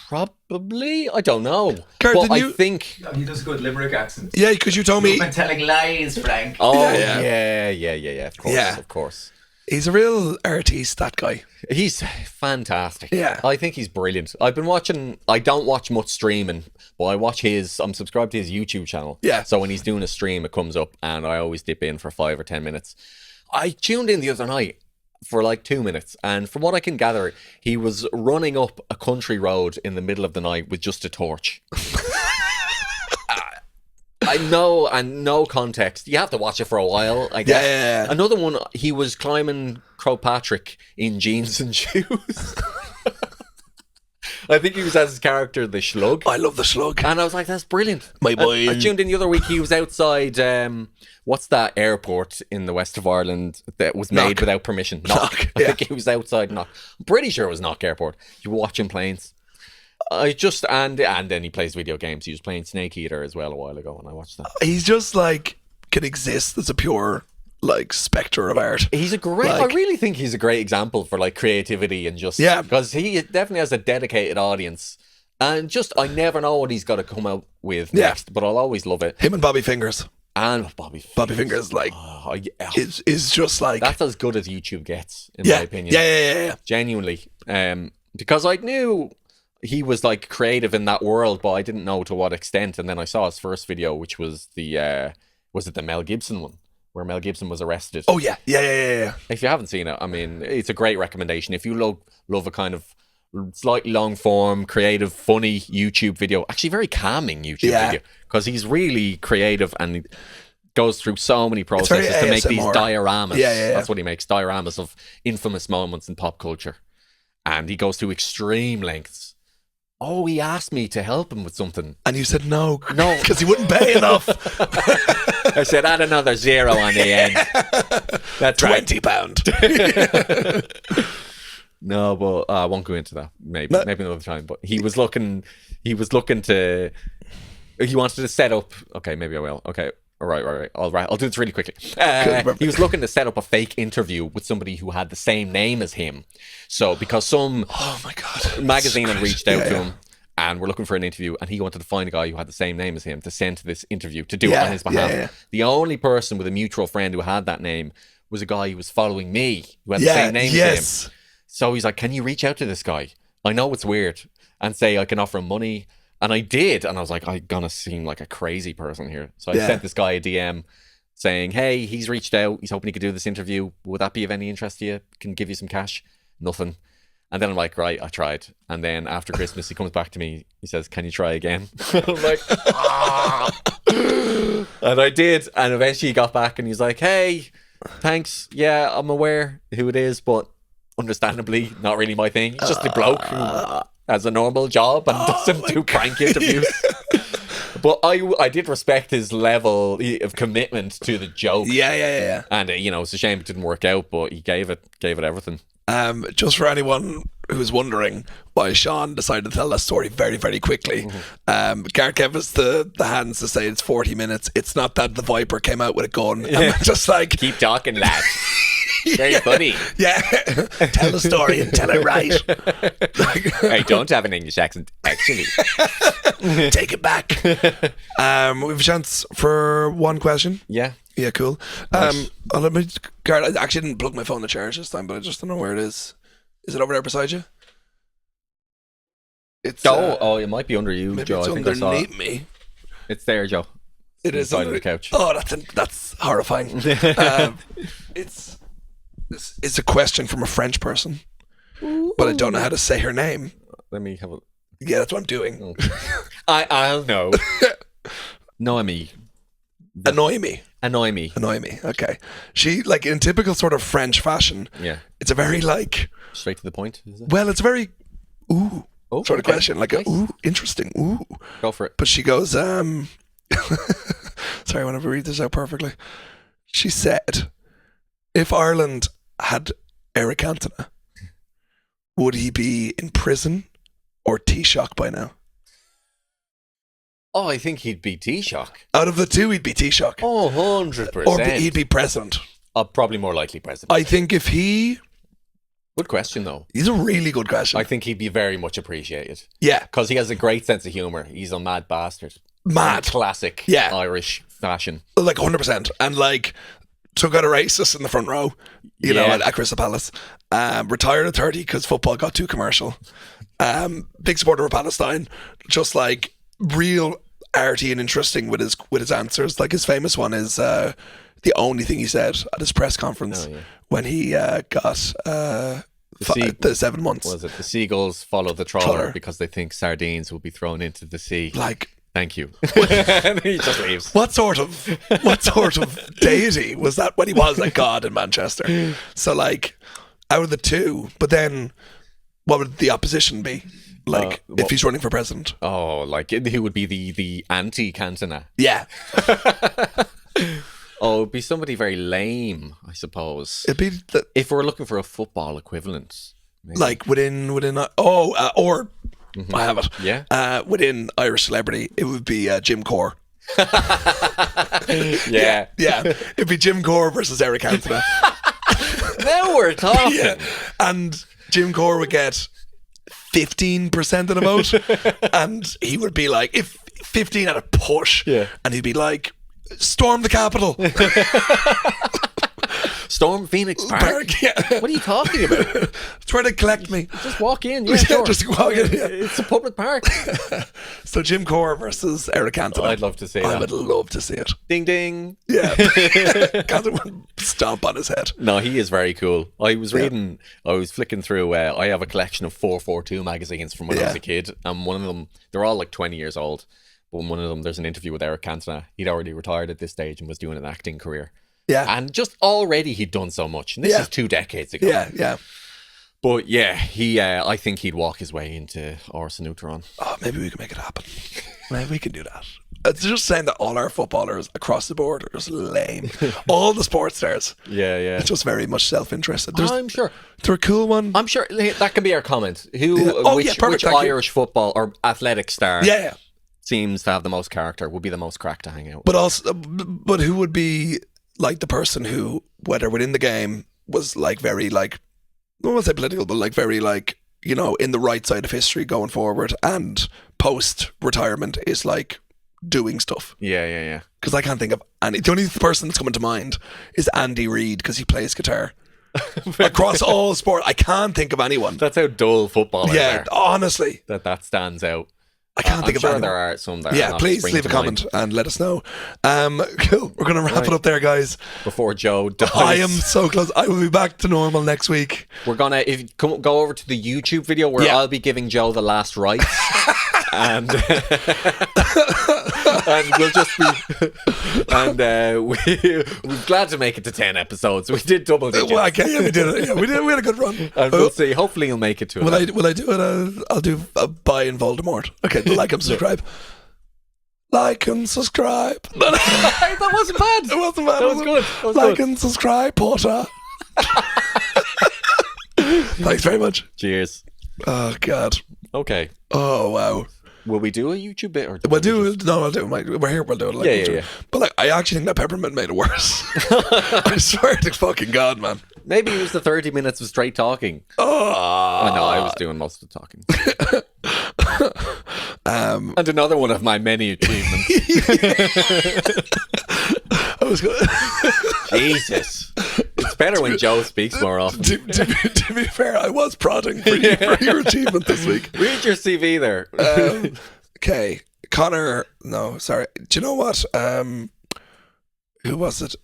Probably. I don't know. Kurt, but I think... No, he does a good Limerick accent. Yeah, because you told me... You've been telling lies, Frank. Oh, yeah. Of course. He's a real artiste, that guy. He's fantastic. Yeah. I think he's brilliant. I've been watching... I don't watch much streaming, but I watch I'm subscribed to his YouTube channel. Yeah. So when he's doing a stream, it comes up, and I always dip in for 5 or 10 minutes. I tuned in the other night for like 2 minutes, and from what I can gather, he was running up a country road in the middle of the night with just a torch. I know, and no context. You have to watch it for a while, I guess. Yeah. Another one, he was climbing Crowpatrick in jeans and shoes. I think he was as his character, the Slug. I love the Slug. And I was like, that's brilliant. My boy. I tuned in the other week, he was outside, what's that airport in the west of Ireland that was made without permission? Knock. I think he was outside Knock. I'm pretty sure it was Knock Airport. You were watching planes. And then he plays video games. He was playing Snake Eater as well a while ago, and I watched that. He's just like, can exist as a pure... like spectre of art. He's a great... I really think he's a great example for like creativity and just... Yeah. Because he definitely has a dedicated audience. And just, I never know what he's got to come out with next, but I'll always love it. Him and Bobby Fingers. And Bobby Fingers, like, is just like... That's as good as YouTube gets, in my opinion. Yeah. Genuinely. Because I knew he was like creative in that world, but I didn't know to what extent. And then I saw his first video, which was the Mel Gibson one, where Mel Gibson was arrested. Oh, yeah. If you haven't seen it, I mean, it's a great recommendation. If you love a kind of slightly long form, creative, funny YouTube video, actually very calming YouTube video, because he's really creative and he goes through so many processes to make these dioramas. Yeah. That's what he makes, dioramas of infamous moments in pop culture. And he goes to extreme lengths. Oh, he asked me to help him with something. And you said no, because he wouldn't pay enough. I said, add another 0 on the end. That's £20. No, but I won't go into that. Maybe another time. But he was looking to. He wanted to set up. Okay, maybe I will. Okay, all right. I'll do this really quickly. He was looking to set up a fake interview with somebody who had the same name as him. So because some Oh my God, magazine had reached out to him and were looking for an interview, and he wanted to find a guy who had the same name as him to send to this interview to do it on his behalf. Yeah. The only person with a mutual friend who had that name was a guy who was following me who had the same name as him. So he's like, can you reach out to this guy? I know it's weird, and say I can offer him money. And I did. And I was like, I'm going to seem like a crazy person here. So I sent this guy a DM saying, hey, he's reached out. He's hoping he could do this interview. Would that be of any interest to you? Can give you some cash? Nothing. And then I'm like, right, I tried. And then after Christmas, he comes back to me. He says, can you try again? I'm like, And I did. And eventually he got back and he's like, hey, thanks. Yeah, I'm aware who it is, but understandably, not really my thing. He's just a bloke who has a normal job and doesn't do prank interviews. But I did respect his level of commitment to the joke. Yeah. And it's a shame it didn't work out, but he gave it everything. Just for anyone who's wondering why Seán decided to tell that story very, very quickly, Gareth gave us the hands to say it's 40 minutes. It's not that the Viper came out with a gun. And just like, keep talking, lad. Very funny. Yeah. Tell the story and tell it right. I don't have an English accent, actually. Take it back. We have a chance for one question. Yeah, cool. Gareth, I actually didn't plug my phone to charge this time, but I just don't know where it is. Is it over there beside you? It's it might be under you, maybe Joe. it's I think I saw underneath it. me. It's there, Joe. It is under the couch. Oh, that's horrifying. It's a question from a French person, but I don't know how to say her name. Let me have a. Yeah, that's what I'm doing. Oh. I'll know. Noemi. Annoy me. Okay. She, like, in typical sort of French fashion. Yeah. It's a very like. Straight to the point. Is it? Well, it's a very sort of question, like nice. Interesting. Go for it. But she goes, sorry, I want to read this out perfectly. She said, if Ireland had Eric Cantona, would he be in prison or Taoiseach by now? Oh, I think he'd be Taoiseach. Out of the two, he'd be Taoiseach. Oh, 100%. Or he'd be president. Probably more likely president. I think if he... Good question, though. He's a really good question. I think he'd be very much appreciated. Yeah. Because he has a great sense of humour. He's a mad bastard. Mad. Classic Irish fashion. Like 100%. And like, took out a racist in the front row, you know, at Crystal Palace. Retired at 30 because football got too commercial. Big supporter of Palestine. Just like real arty and interesting with his answers. Like his famous one is the only thing he said at his press conference when he got the 7 months. Was it the seagulls follow the trawler because they think sardines will be thrown into the sea? Like, thank you. And he just leaves. What sort of deity was that when he was a god in Manchester? So like, out of the two, but then what would the opposition be? Like, if he's running for president? Oh, like who would be the anti-Cantona? Yeah. Oh, it'd be somebody very lame, I suppose. It'd be if we're looking for a football equivalent, maybe. Like within or I have it. Yeah. Within Irish celebrity, it would be Jim Core. Yeah. It'd be Jim Core versus Eric Cantona. Now we're talking. Yeah. And Jim Core would get 15% of the vote, and he would be like, if 15 at a push, and he'd be like, storm the Capitol. Storm Phoenix Park? What are you talking about? Try to collect me. Just walk in. Yeah, sure. Just walk in. Yeah. It's a public park. So Jim Core versus Eric Cantona. I'd love to see I that. would love to see it. Ding ding. Yeah. Cantona would stomp on his head. No, he is very cool. I was flicking through, I have a collection of 442 magazines from when I was a kid, and one of them, they're all like 20 years old, but in one of them there's an interview with Eric Cantona. He'd already retired at this stage and was doing an acting career. Yeah. And just already he'd done so much. And this is 2 decades ago. Yeah. But yeah, he. I think he'd walk his way into Ars Neutron. Oh, maybe we can make it happen. Maybe we can do that. It's just saying that all our footballers across the board are just lame. All the sports stars. Yeah. It's just very much self-interested. I'm sure. They're a cool one. I'm sure that can be our comment. Which perfect, Irish football or athletic star Yeah. seems to have the most character, would be the most crack to hang out with? But also, but who would be like the person who, whether within the game, was like very like, I won't say political, but like very like, you know, in the right side of history going forward, and post retirement is like doing stuff. Yeah. Because I can't think of any. The only person that's coming to mind is Andy Reid, because he plays guitar across all sport. I can't think of anyone. That's how dull football Yeah, are. honestly, That stands out. I can't think of sure anyone. there are some that Yeah, are please spring leave a to mind. comment and let us know. Cool. We're going to wrap it up there, guys. Before Joe dies. I am so close. I will be back to normal next week. We're gonna go over to the YouTube video where I'll be giving Joe the last rites, and we'll just be we're glad to make it to 10 episodes. We did double digits. Well, okay, yeah, we did it. Yeah, we had a good run. And we'll see. Hopefully, you'll make it to it. Will I do it? I'll do a buy in Voldemort. Okay, like and subscribe. Like and subscribe. That wasn't bad. It wasn't bad. That was good. That was like good. and subscribe, Porter. Thanks very much. Cheers. Oh God. Okay. Oh wow. Will we do a YouTube bit or? We'll do. No, I'll do it. We're here. We'll do it. Like, Yeah. But like, I actually think that peppermint made it worse. I swear to fucking God, man. Maybe it was the 30 minutes of straight talking. Oh No, I was doing most of the talking. And another one of my many achievements. I was going. Jesus. It's better when Joe speaks more often. To be fair, I was prodding for your achievement this week. Read your CV there. Okay, Connor. No, sorry. Do you know what? Who was it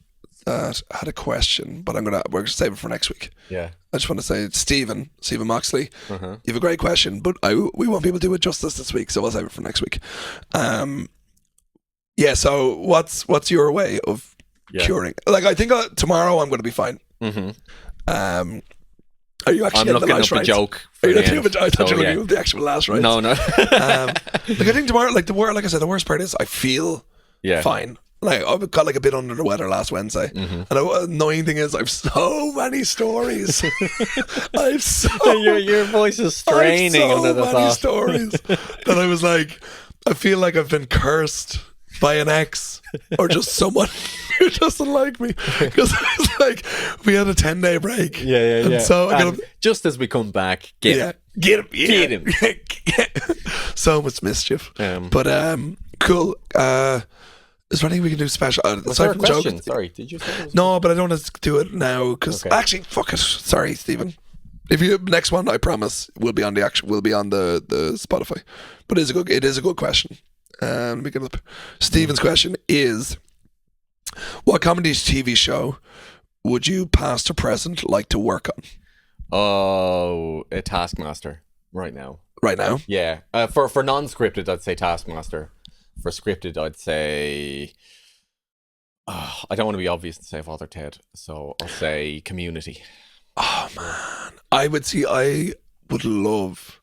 that had a question? But we're gonna save it for next week. Yeah. I just want to say, Stephen Moxley, you have a great question, but we want people to do it justice this week, so we'll save it for next week. Yeah. So what's your way of curing? Like, I think tomorrow I'm going to be fine. Mm-hmm. Are you actually? I'm looking up a joke. Are you looking up I thought you were looking up the actual last rights. No. Like, I think tomorrow, like I said, the worst part is I feel fine. Like, I got like a bit under the weather last Wednesday, and the annoying thing is I've so many stories. Your voice is straining under the many thought. stories that I was like, I feel like I've been cursed by an ex or just someone who doesn't like me, because it's like we had a 10-day break. Yeah. And so just as we come back, get him. So much mischief. But cool. Is there anything we can do special? Was there a question? Sorry, did you say there was No, but I don't want to do it now because actually, fuck it. Sorry, Stephen. If you next one, I promise will be on the Spotify. But it is a good question. Let me get it up. Stephen's question is: what comedy TV show would you, past or present, like to work on? Oh, a Taskmaster right now. Right now? Yeah. For non-scripted, I'd say Taskmaster. For scripted, I'd say... I don't want to be obvious and say Father Ted, so I'll say Community. Oh, man. I would love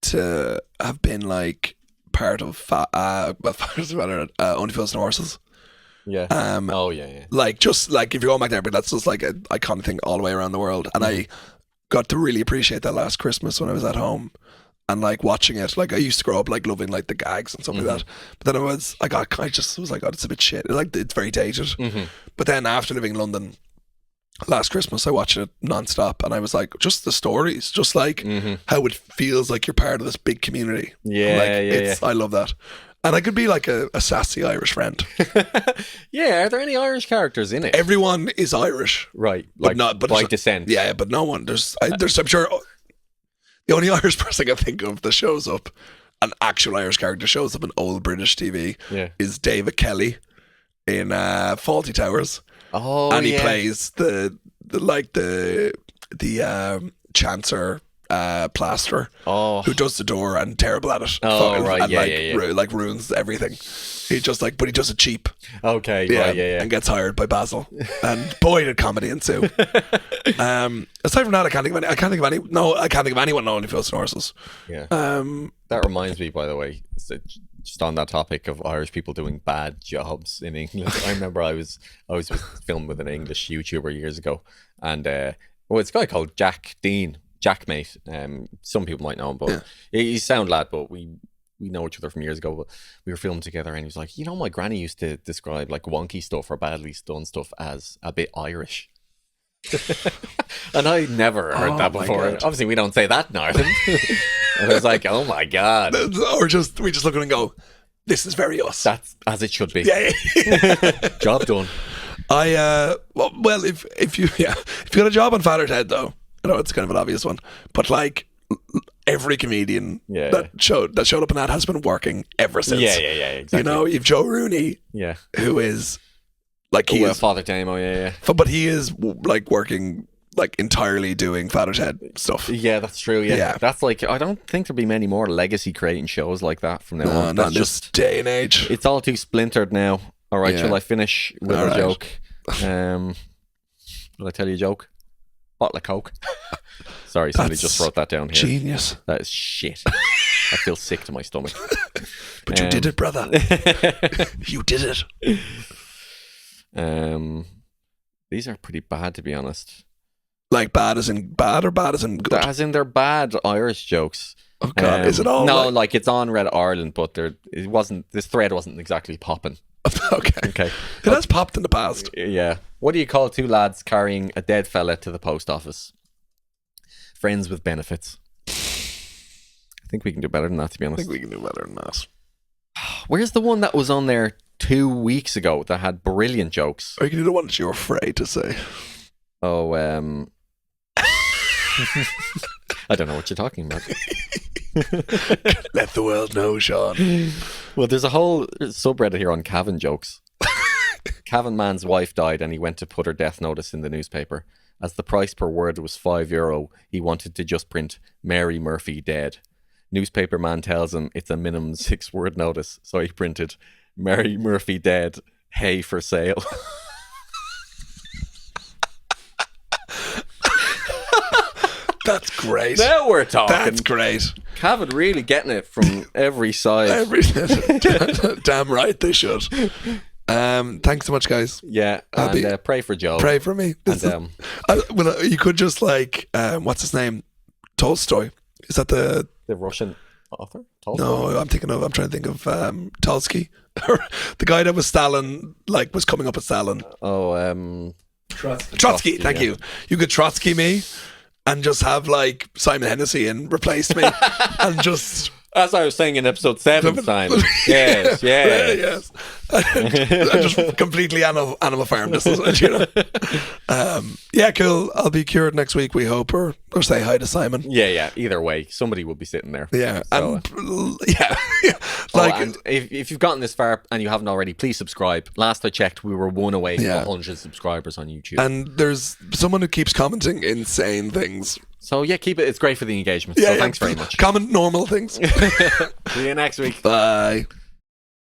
to have been, like, part of Only Fools and Horses. Yeah. Yeah. Like, just, like, if you're going back there, but that's just, like, an iconic thing all the way around the world. And I got to really appreciate that last Christmas when I was at home. And like watching it, like I used to grow up like loving like the gags and stuff like that. But then I just was like, oh, it's a bit shit. Like, it's very dated. But then after living in London last Christmas, I watched it non-stop, and I was like, just the stories, just like how it feels like you're part of this big community. I love that. And I could be like a sassy Irish friend. Yeah, are there any Irish characters in it? Everyone is Irish, right? But by descent. Yeah, but no one. There's I'm sure. The only Irish person I can think of that shows up, an actual Irish character shows up in old British TV, is David Kelly in Fawlty Towers. Oh, and he plays the Chancer plasterer who does the door and terrible at it. Oh, right, and, like ruins everything. He just like, but he does it cheap. Okay, Yeah, right, yeah. and gets hired by Basil. And boy, did comedy ensue. Aside from that, I can't think of anyone knowing who feels horses. Yeah. That reminds me, by the way, just on that topic of Irish people doing bad jobs in England. I remember I was filming with an English YouTuber years ago, and it's a guy called Jack Dean, Jackmate. Some people might know him, but he's a sound lad, but we know each other from years ago. But we were filming together, and he was like, my granny used to describe like wonky stuff or badly done stuff as a bit Irish. And I never heard that before. Obviously, we don't say that in Ireland. And I was like, oh my god. Or we just look at it and go, this is very us. That's as it should be. Yeah. Job done. If you got a job on Father's Head though, I know it's kind of an obvious one, but like every comedian that showed up in that has been working ever since. Yeah, exactly. You've Joe Rooney, who is like Father Damo, but he is like working like entirely doing Father's Head stuff. Yeah, that's true. Yeah, that's like, I don't think there'll be many more legacy creating shows like that from now on. Not in this day and age. It's all too splintered now. All right, shall I finish with a joke? Will I tell you a joke? Bottle of Coke. Sorry, somebody just wrote that down here. Genius. That is shit. I feel sick to my stomach. But you did it, brother. You did it. These are pretty bad, to be honest. Like bad as in bad or bad as in good? As in they're bad Irish jokes. Oh god, is it all? No, like it's on Reddit Ireland, but this thread wasn't exactly popping. Okay. It has popped in the past. Yeah. What do you call two lads carrying a dead fella to the post office? Friends with benefits. I think we can do better than that, to be honest. I think we can do better than that. Where's the one that was on there 2 weeks ago that had brilliant jokes? Or you can do the one that you're afraid to say. Oh, I don't know what you're talking about. Let the world know, Seán. Well, there's a whole subreddit here on Cavan jokes. Cavan man's wife died and he went to put her death notice in the newspaper. As the price per word was €5, he wanted to just print Mary Murphy dead. Newspaper man tells him it's a minimum 6-word notice, so he printed Mary Murphy dead, hay for sale. That's great. Now we're talking. That's great. Cavan really getting it from every side. Damn right they should. Thanks so much, guys. Yeah, and pray for Joe. Pray for me. You could just like, what's his name? Tolstoy. Is that the Russian author? Tolstoy? No, I'm trying to think of Tolsky. The guy that was Stalin, like was coming up with Stalin. Oh, Trotsky. Thank you. You could Trotsky me and just have like Simon Hennessy and replace me and just... As I was saying in episode 7, Simon. Yes. I just completely Animal Farm this, you know. Yeah, cool. I'll be cured next week, we hope, or say hi to Simon. Yeah. Either way, somebody will be sitting there. Yeah, so, like, and if you've gotten this far and you haven't already, please subscribe. Last I checked, we were 1 away from 100 subscribers on YouTube. And there's someone who keeps commenting insane things. So yeah, keep it. It's great for the engagement. So thanks very much. Comment normal things. See you next week. Bye.